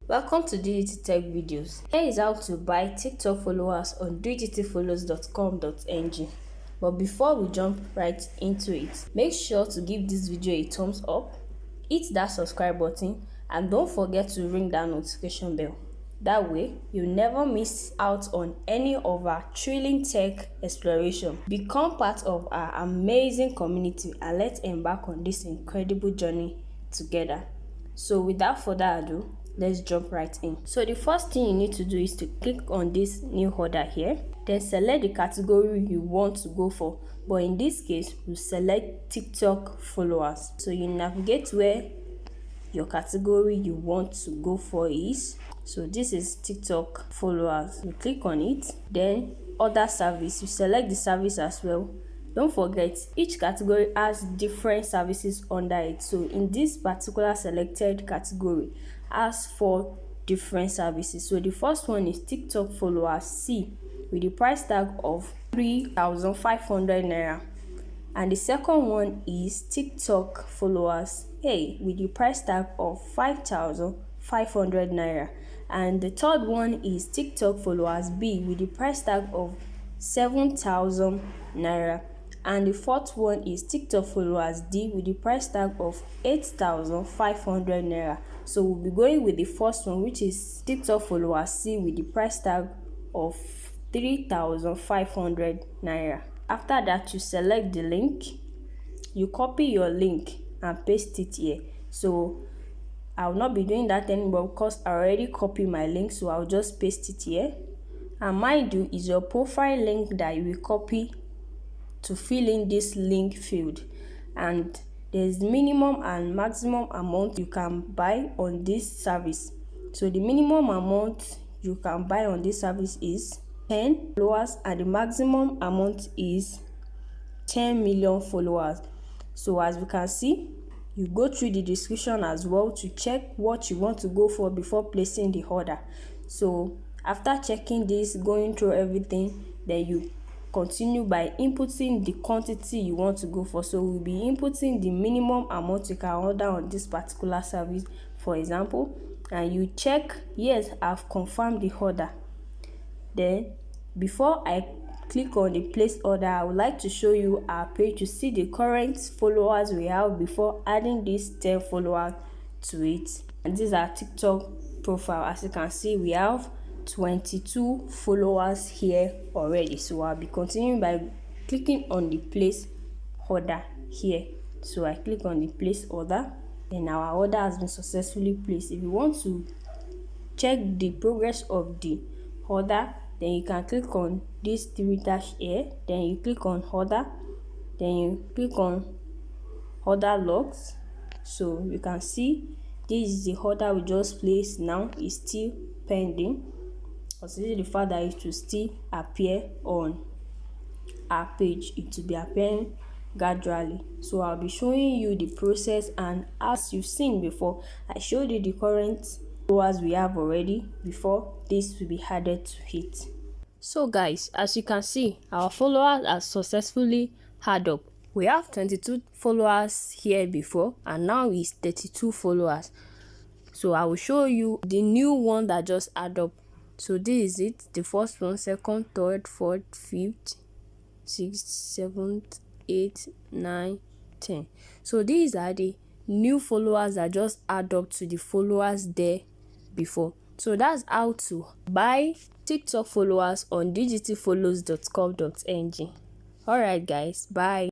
Welcome to DGT Tech Videos. Here is how to buy TikTok followers on dgtfollows.com.ng. But before we jump right into it, make sure to give this video a thumbs up, hit that subscribe button, and don't forget to ring that notification bell. That way, you'll never miss out on any of our thrilling tech exploration. Become part of our amazing community and let's embark on this incredible journey together. So without further ado, let's jump right in. So the first thing you need to do is to click on this new order here, then select the category you want to go for, but in this case we select TikTok followers. So you navigate where your category you want to go for is. So this is TikTok followers. You click on it, then other service, you select the service as well. Don't forget, each category has different services under it. So in this particular selected category has 4 different services. So the first one is TikTok followers C with the price tag of 3,500 naira. And the second one is TikTok followers A with the price tag of 5,500 naira. And the third one is TikTok followers B with the price tag of 7,000 naira. And the fourth one is TikTok followers D with the price tag of 8,500 naira. So we'll be going with the first one, which is TikTok followers C with the price tag of 3,500 naira. After that, you select the link, you copy your link and paste it here. So I will not be doing that anymore because I already copied my link, so I'll just paste it here. And mind you, is your profile link that you will copy to fill in this link field, and there's minimum and maximum amount you can buy on this service. So the minimum amount you can buy on this service is 10 followers and the maximum amount is 10 million followers. So as we can see, you go through the description as well to check what you want to go for before placing the order. So after checking this, going through everything, then you continue by inputting the quantity you want to go for. So we'll be inputting the minimum amount you can order on this particular service, for example, and you check, yes, I've confirmed the order. Then before I click on the place order, I would like to show you our page to see the current followers we have before adding this 10 followers to it. And this is our TikTok profile. As you can see, we have 22 followers here already. So I'll be continuing by clicking on the place order here. So I click on the place order, and our order has been successfully placed. If you want to check the progress of the order, then you can click on this 3 dash here, then you click on order, then you click on order logs. So you can see this is the order we just placed. Now it's still pending. Consider the fact that it will still appear on our page. It will be appearing gradually. So I'll be showing you the process, and as you've seen before, I showed you the current followers we have already before this will be added to it. So guys, as you can see, our followers are successfully added up. We have 22 followers here before, and now it's 32 followers. So I will show you the new one that just added up. So this is it, the first one, second, third, fourth, fifth, 6th, 7th, 8th, 9th, 10th. So these are the new followers that just add up to the followers there before. So that's how to buy TikTok followers on dgtfollows.com.ng. Alright guys, bye.